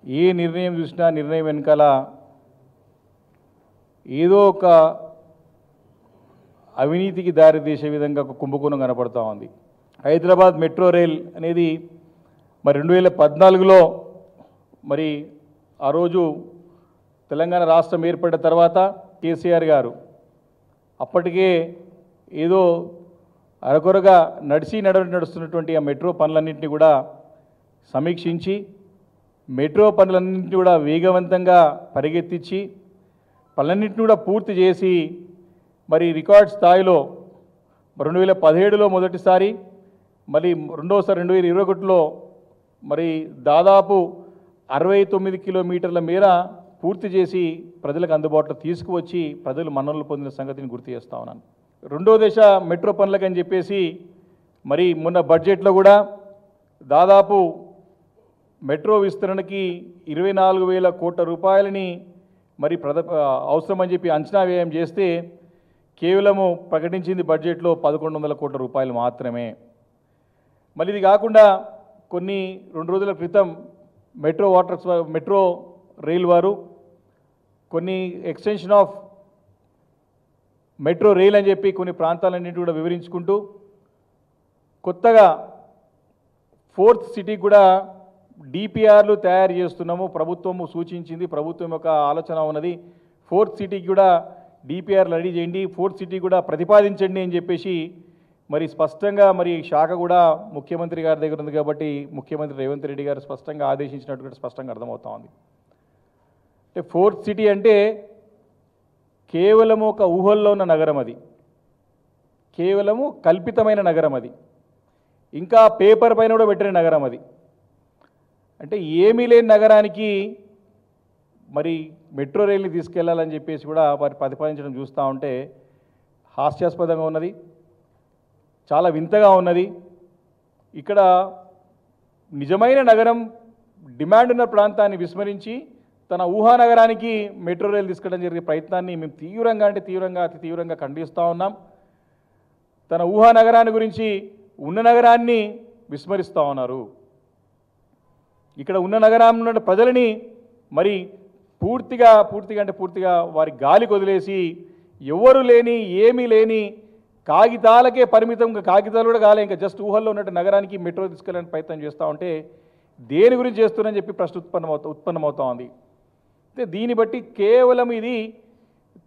ఏ నిర్ణయం చూసినా నిర్ణయం వెనకాల ఏదో ఒక అవినీతికి దారితీసే విధంగా ఒక కుంభకోణం కనపడుతూ ఉంది. హైదరాబాద్ మెట్రో రైల్ అనేది మరి 2014లో మరి ఆ రోజు తెలంగాణ రాష్ట్రం ఏర్పడిన తర్వాత కేసీఆర్ గారు అప్పటికే ఏదో అరకొరగా నడుస్తున్నటువంటి ఆ మెట్రో పనులన్నింటినీ కూడా సమీక్షించి మెట్రో పనులన్నింటినీ కూడా వేగవంతంగా పరిగెత్తించి పనులన్నింటినీ కూడా పూర్తి చేసి మరి రికార్డ్ స్థాయిలో 2017లో మొదటిసారి, మళ్ళీ రెండోసారి 2021లో మరి దాదాపు 69 కిలోమీటర్ల మేర పూర్తి చేసి ప్రజలకు అందుబాటులో తీసుకువచ్చి ప్రజలు మన్ననలు పొందిన సంగతిని గుర్తు చేస్తా ఉన్నాను. రెండో దశ మెట్రో పనులకని చెప్పేసి మరి మొన్న బడ్జెట్లో కూడా దాదాపు మెట్రో విస్తరణకి 24,000 కోట్ల రూపాయలని మరి అవసరమని చెప్పి అంచనా వ్యయం చేస్తే కేవలము ప్రకటించింది బడ్జెట్లో 1,100 కోట్ల రూపాయలు మాత్రమే. మళ్ళీ ఇది కాకుండా కొన్ని 2 రోజుల క్రితం మెట్రో రైల్ వారు కొన్ని ఎక్స్టెన్షన్ ఆఫ్ మెట్రో రైల్ అని చెప్పి కొన్ని ప్రాంతాలన్నింటి కూడా వివరించుకుంటూ కొత్తగా 4th సిటీ కూడా డిపిఆర్లు తయారు చేస్తున్నాము, ప్రభుత్వము సూచించింది, ప్రభుత్వం యొక్క ఆలోచన ఉన్నది, 4th సిటీకి కూడా డిపిఆర్లు రెడీ చేయండి, 4th సిటీ కూడా ప్రతిపాదించండి అని చెప్పేసి మరి స్పష్టంగా మరి శాఖ కూడా ముఖ్యమంత్రి గారి దగ్గర ఉంది కాబట్టి ముఖ్యమంత్రి రేవంత్ రెడ్డి గారు స్పష్టంగా ఆదేశించినట్టు కూడా స్పష్టంగా అర్థమవుతా ఉంది. అంటే 4th సిటీ అంటే కేవలము ఒక ఊహల్లో ఉన్న నగరం, అది కేవలము కల్పితమైన నగరం, అది ఇంకా పేపర్ పైన కూడా పెట్టిన నగరం, అది అంటే ఏమీ లేని నగరానికి మరి మెట్రో రైల్ని తీసుకెళ్లాలని చెప్పేసి కూడా వారి ప్రతిపాదించడం చూస్తూ ఉంటే హాస్యాస్పదంగా ఉన్నది, చాలా వింతగా ఉన్నది. ఇక్కడ నిజమైన నగరం డిమాండ్ ఉన్న ప్రాంతాన్ని విస్మరించి తన ఊహానగరానికి మెట్రో రైలు తీసుకెళ్ళడం జరిగే ప్రయత్నాన్ని మేము అతి తీవ్రంగా ఖండిస్తూ ఉన్నాం. తన ఊహానగరాన్ని గురించి ఉన్న నగరాన్ని విస్మరిస్తూ ఉన్నారు. ఇక్కడ ఉన్న నగరంలో ఉన్న ప్రజలని మరి పూర్తిగా వారి గాలికి వదిలేసి ఎవరు లేని ఏమీ లేని కాగితాలకే పరిమితం, కాగితాలు కూడా కాలే, ఇంకా జస్ట్ ఊహల్లో ఉన్నట్టు నగరానికి మెట్రో తీసుకెళ్ళడానికి ప్రయత్నం చేస్తూ ఉంటే దేని గురించి చేస్తున్నారని చెప్పి ప్రశ్న ఉత్పన్నమవుతా ఉంది. అయితే దీన్ని బట్టి కేవలం ఇది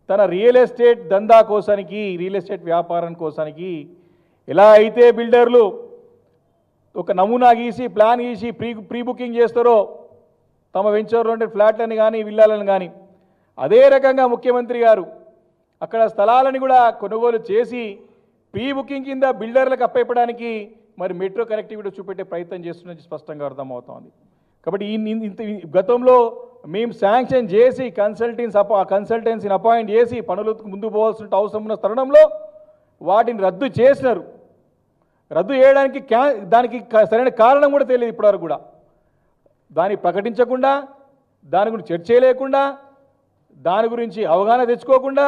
తన రియల్ ఎస్టేట్ దందా కోసానికి, రియల్ ఎస్టేట్ వ్యాపారం కోసానికి ఎలా అయితే బిల్డర్లు ఒక నమూనా గీసి ప్లాన్ గీసి ప్రీ బుకింగ్ చేస్తారో తమ వెంచర్లో ఉండే ఫ్లాట్లని కానీ విల్లాలను కానీ, అదే రకంగా ముఖ్యమంత్రి గారు అక్కడ స్థలాలను కూడా కొనుగోలు చేసి ప్రీ బుకింగ్ కింద బిల్డర్లకు అప్పైపడానికి మరి మెట్రో కనెక్టివిటీ చూపెట్టే ప్రయత్నం చేస్తున్నది స్పష్టంగా అర్థమవుతోంది. కాబట్టి గతంలో మేము శాంక్షన్ చేసి కన్సల్టెన్సీని అపాయింట్ చేసి పనులకు ముందు పోవాల్సిన అవసరం ఉన్న తరుణంలో వాటిని రద్దు చేసినారు. రద్దు చేయడానికి దానికి సరైన కారణం కూడా తెలియదు ఇప్పటివరకు కూడా. దాన్ని ప్రకటించకుండా, దాని గురించి చర్చ లేకుండా, దాని గురించి అవగాహన తెచ్చుకోకుండా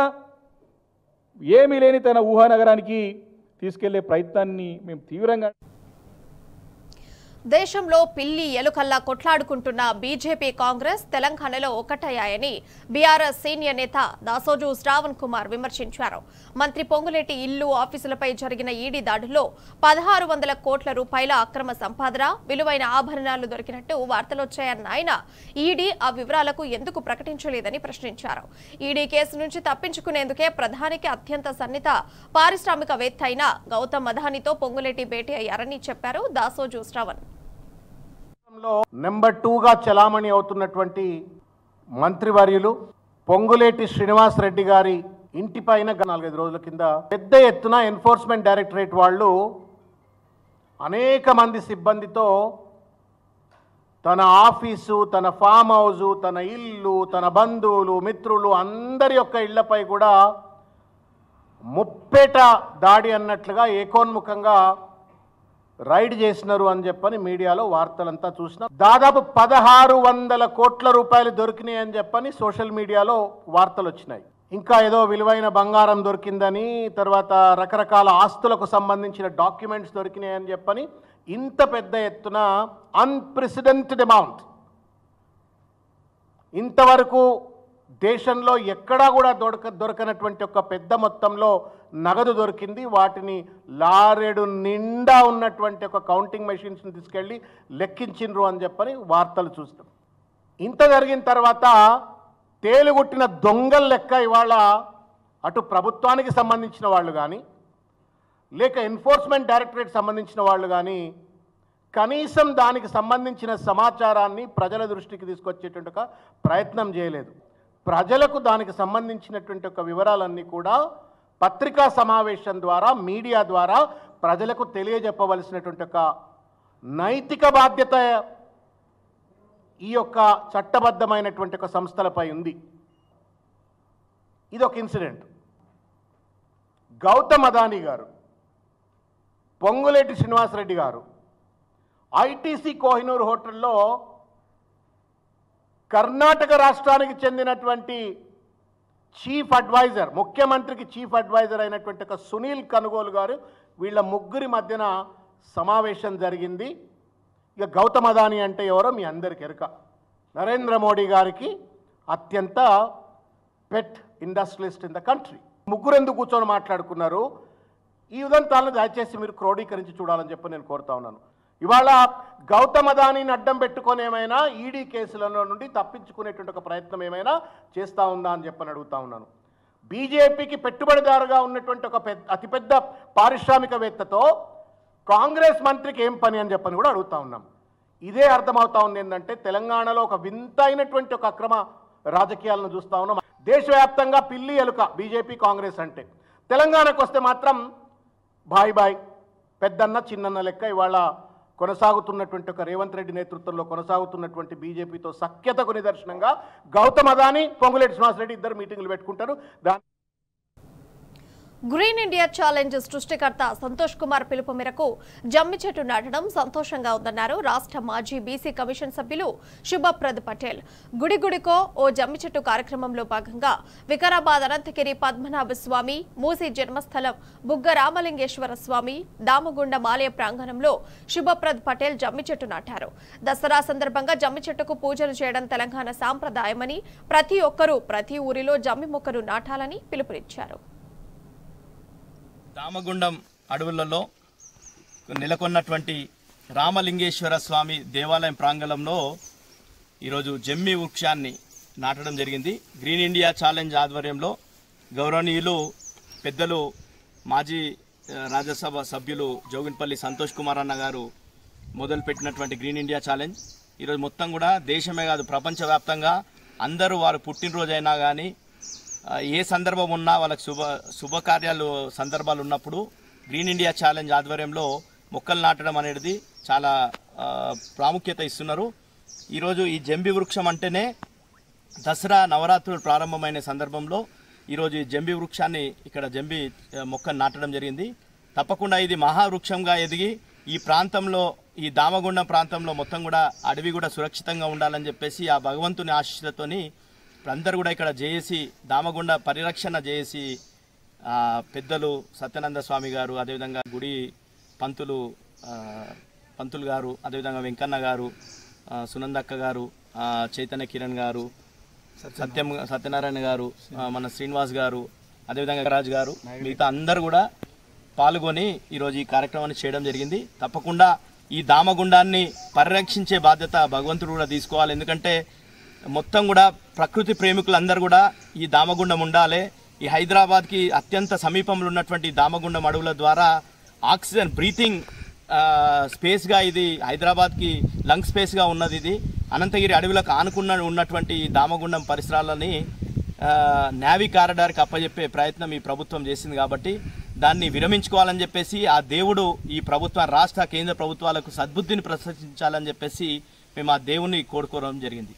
ఏమీ లేని తన ఊహానగరానికి తీసుకెళ్లే ప్రయత్నాన్ని మేము తీవ్రంగా. దేశంలో పిల్లి ఎలుకల్లా కొట్లాడుకుంటున్న బీజేపీ కాంగ్రెస్ తెలంగాణలో ఒకటయ్యాయని బీఆర్ఎస్ సీనియర్ నేత దాసోజు శ్రావణ్ కుమార్ విమర్శించారు. మంత్రి పొంగులేటి ఇల్లు, ఆఫీసులపై జరిగిన ఈడీ దాడుల్లో 1,600 కోట్ల రూపాయల అక్రమ సంపాదన, విలువైన ఆభరణాలు దొరికినట్టు వార్తలొచ్చాయన్న ఆయన ఈడీ ఆ వివరాలకు ఎందుకు ప్రకటించలేదని ప్రశ్నించారు. ఈడీ కేసు నుంచి తప్పించుకునేందుకే ప్రధానికి అత్యంత సన్నిహిత పారిశ్రామికవేత్త అయిన గౌతమ్ అదానీతో పొంగులేటి భేటీ అయ్యారని చెప్పారు దాసోజు శ్రావణ్. నెంబర్ 2గా చలామణి అవుతున్నటువంటి మంత్రివర్యులు పొంగులేటి శ్రీనివాస్ రెడ్డి గారి ఇంటిపైన 4-5 రోజుల కింద పెద్ద ఎత్తున ఎన్ఫోర్స్మెంట్ డైరెక్టరేట్ వాళ్ళు అనేక మంది సిబ్బందితో తన ఆఫీసు, తన ఫామ్ హౌజు, తన ఇల్లు, తన బంధువులు, మిత్రులు అందరి యొక్క ఇళ్లపై కూడా ముప్పేట దాడి అన్నట్లుగా ఏకోన్ముఖంగా రైడ్ చేసినారు అని చెప్పని మీడియాలో వార్తలంతా చూసినాం. దాదాపు 1,600 కోట్ల రూపాయలు దొరికినాయి అని చెప్పని సోషల్ మీడియాలో వార్తలు వచ్చినాయి. ఇంకా ఏదో విలువైన బంగారం దొరికిందని, తర్వాత రకరకాల ఆస్తులకు సంబంధించిన డాక్యుమెంట్స్ దొరికినాయి అని చెప్పని ఇంత పెద్ద ఎత్తున అన్ప్రెసిడెంటెడ్ అమౌంట్, ఇంతవరకు దేశంలో ఎక్కడా కూడా దొరకనటువంటి ఒక పెద్ద మొత్తంలో నగదు దొరికింది. వాటిని లారెడు నిండా ఉన్నటువంటి ఒక కౌంటింగ్ మెషిన్స్ని తీసుకెళ్ళి లెక్కించిండ్రు అని చెప్పని వార్తలు చూస్తాం. ఇంత జరిగిన తర్వాత తేలుగుట్టిన దొంగల లెక్క ఇవాళ అటు ప్రభుత్వానికి సంబంధించిన వాళ్ళు కానీ లేక ఎన్ఫోర్స్మెంట్ డైరెక్టరేట్ సంబంధించిన వాళ్ళు కానీ కనీసం దానికి సంబంధించిన సమాచారాన్ని ప్రజల దృష్టికి తీసుకొచ్చేటువంటి ఒక ప్రయత్నం చేయలేదు. ప్రజలకు దానికి సంబంధించినటువంటి ఒక వివరాలన్నీ కూడా పత్రికా సమావేశం ద్వారా మీడియా ద్వారా ప్రజలకు తెలియజెప్పవలసినటువంటి ఒక నైతిక బాధ్యత ఈ యొక్క చట్టబద్ధమైనటువంటి ఒక సంస్థలపై ఉంది. ఇది ఒక ఇన్సిడెంట్. గౌతమ్ అదానీ గారు, పొంగులేటి శ్రీనివాసరెడ్డి గారు ఐటీసీ కోహినూర్ హోటల్లో కర్ణాటక రాష్ట్రానికి చెందినటువంటి చీఫ్ అడ్వైజర్, ముఖ్యమంత్రికి చీఫ్ అడ్వైజర్ అయినటువంటి ఒక సునీల్ కనుగోలు గారు, వీళ్ళ ముగ్గురి మధ్యన సమావేశం జరిగింది. ఇక గౌతమ్ అదానీ అంటే ఎవరో మీ అందరికి ఎరుక. నరేంద్ర మోడీ గారికి అత్యంత పెట్ ఇండస్ట్రియలిస్ట్ ఇన్ ద కంట్రీ. ముగ్గురు ఎందుకు కూర్చొని మాట్లాడుకున్నారు? ఈ ఉదంతాలను దయచేసి మీరు క్రోడీకరించి చూడాలని చెప్పి నేను కోరుతా ఉన్నాను. ఇవాళ గౌతమ్ అదానీని అడ్డం పెట్టుకొని ఏమైనా ఈడీ కేసులలో నుండి తప్పించుకునేటువంటి ఒక ప్రయత్నం ఏమైనా చేస్తూ ఉందా అని చెప్పని అడుగుతా ఉన్నాను. బీజేపీకి పెట్టుబడిదారుగా ఉన్నటువంటి ఒక అతిపెద్ద పారిశ్రామికవేత్తతో కాంగ్రెస్ మంత్రికి ఏం పని అని చెప్పని కూడా అడుగుతా ఉన్నాం. ఇదే అర్థమవుతా ఉంది ఏంటంటే తెలంగాణలో ఒక వింతైనటువంటి ఒక అక్రమ రాజకీయాలను చూస్తూ ఉన్నాం. దేశవ్యాప్తంగా పిల్లి ఎలుక బీజేపీ కాంగ్రెస్ అంటే, తెలంగాణకు వస్తే మాత్రం బాయ్ బాయ్ పెద్దన్న చిన్నన్న లెక్క ఇవాళ కొనసాగుతున్నటువంటి ఒక రేవంత్ రెడ్డి నేతృత్వంలో కొనసాగుతున్నటువంటి బీజేపీతో సఖ్యతకు నిదర్శనంగా గౌతమ్ అదానీ, పొంగులేటి శ్రీనివాసరెడ్డి ఇద్దరు మీటింగ్లు పెట్టుకుంటారు. గ్రీన్ ఇండియా ఛాలెంజ్ సృష్టికర్త సంతోష్ కుమార్ పిలుపు మేరకు జమ్మి చెట్టు నాటడం సంతోషంగా ఉందన్నారు రాష్ట్ర మాజీ బీసీ కమిషన్ సభ్యులు శుభప్రద్ పటేల్. గుడిగుడికో ఓ జమ్మి చెట్టు కార్యక్రమంలో భాగంగా వికారాబాద్ అనంతగిరి పద్మనాభ స్వామి, మూసీ జన్మస్థలం బుగ్గ రామలింగేశ్వర స్వామి, దామగుండం ఆలయ ప్రాంగణంలో శుభప్రద్ పటేల్ జమ్మి చెట్టు నాటారు. దసరా సందర్భంగా జమ్మి చెట్టుకు పూజలు చేయడం తెలంగాణ సాంప్రదాయమని, ప్రతి ఒక్కరూ ప్రతి ఊరిలో జమ్మి మొక్కను నాటాలని పిలుపునిచ్చారు. దామగుండం అడవులలో నెలకొన్నటువంటి రామలింగేశ్వర స్వామి దేవాలయం ప్రాంగణంలో ఈరోజు జమ్మి వృక్షాన్ని నాటడం జరిగింది. గ్రీన్ ఇండియా ఛాలెంజ్ ఆధ్వర్యంలో గౌరవనీయులు పెద్దలు మాజీ రాజ్యసభ సభ్యులు జోగిన్పల్లి సంతోష్ కుమార్ అన్న గారు మొదలుపెట్టినటువంటి గ్రీన్ ఇండియా ఛాలెంజ్ ఈరోజు మొత్తం కూడా దేశమే కాదు ప్రపంచవ్యాప్తంగా అందరూ వారు పుట్టినరోజైనా కానీ ఏ సందర్భం ఉన్నా వాళ్ళకి శుభకార్యాలు సందర్భాలు ఉన్నప్పుడు గ్రీన్ ఇండియా ఛాలెంజ్ ఆధ్వర్యంలో మొక్కలు నాటడం అనేది చాలా ప్రాముఖ్యత ఇస్తున్నారు. ఈరోజు ఈ జంబి వృక్షం అంటేనే దసరా నవరాత్రులు ప్రారంభమైన సందర్భంలో ఈరోజు ఈ జంబి వృక్షాన్ని ఇక్కడ జంబి మొక్కను నాటడం జరిగింది. తప్పకుండా ఇది మహావృక్షంగా ఎదిగి ఈ ప్రాంతంలో, ఈ దామగుండం ప్రాంతంలో మొత్తం కూడా అడవి కూడా సురక్షితంగా ఉండాలని చెప్పేసి ఆ భగవంతుని ఆశీస్సులతోని అందరూ కూడా ఇక్కడ జేఏసీ దామగుండ పరిరక్షణ జేఏసీ పెద్దలు సత్యానంద స్వామి గారు, అదేవిధంగా గుడి పంతులు గారు, అదేవిధంగా వెంకన్న గారు, సునందక్క గారు, చైతన్య కిరణ్ గారు, సత్యనారాయణ గారు, మన శ్రీనివాస్ గారు, అదేవిధంగా రాజు గారు, మిగతా అందరూ కూడా పాల్గొని ఈరోజు ఈ కార్యక్రమాన్ని చేయడం జరిగింది. తప్పకుండా ఈ దామగుండాన్ని పరిరక్షించే బాధ్యత భగవంతుడు కూడా తీసుకోవాలి. ఎందుకంటే మొత్తం కూడా ప్రకృతి ప్రేమికులందరూ కూడా ఈ దామగుండం ఉండాలి. ఈ హైదరాబాద్కి అత్యంత సమీపంలో ఉన్నటువంటి దామగుండం అడవుల ద్వారా ఆక్సిజన్ బ్రీతింగ్ స్పేస్గా ఇది హైదరాబాద్కి లంగ్ స్పేస్గా ఉన్నది. ఇది అనంతగిరి అడవులకు ఉన్నటువంటి దామగుండం పరిసరాలని నేవీ కారిడార్కి అప్పచెప్పే ప్రయత్నం ఈ ప్రభుత్వం చేసింది. కాబట్టి దాన్ని విరమించుకోవాలని చెప్పేసి ఆ దేవుడు ఈ ప్రభుత్వం రాష్ట్ర కేంద్ర ప్రభుత్వాలకు సద్బుద్ధిని ప్రదర్శించాలని చెప్పేసి మేము ఆ దేవుని కోరుకోవడం జరిగింది.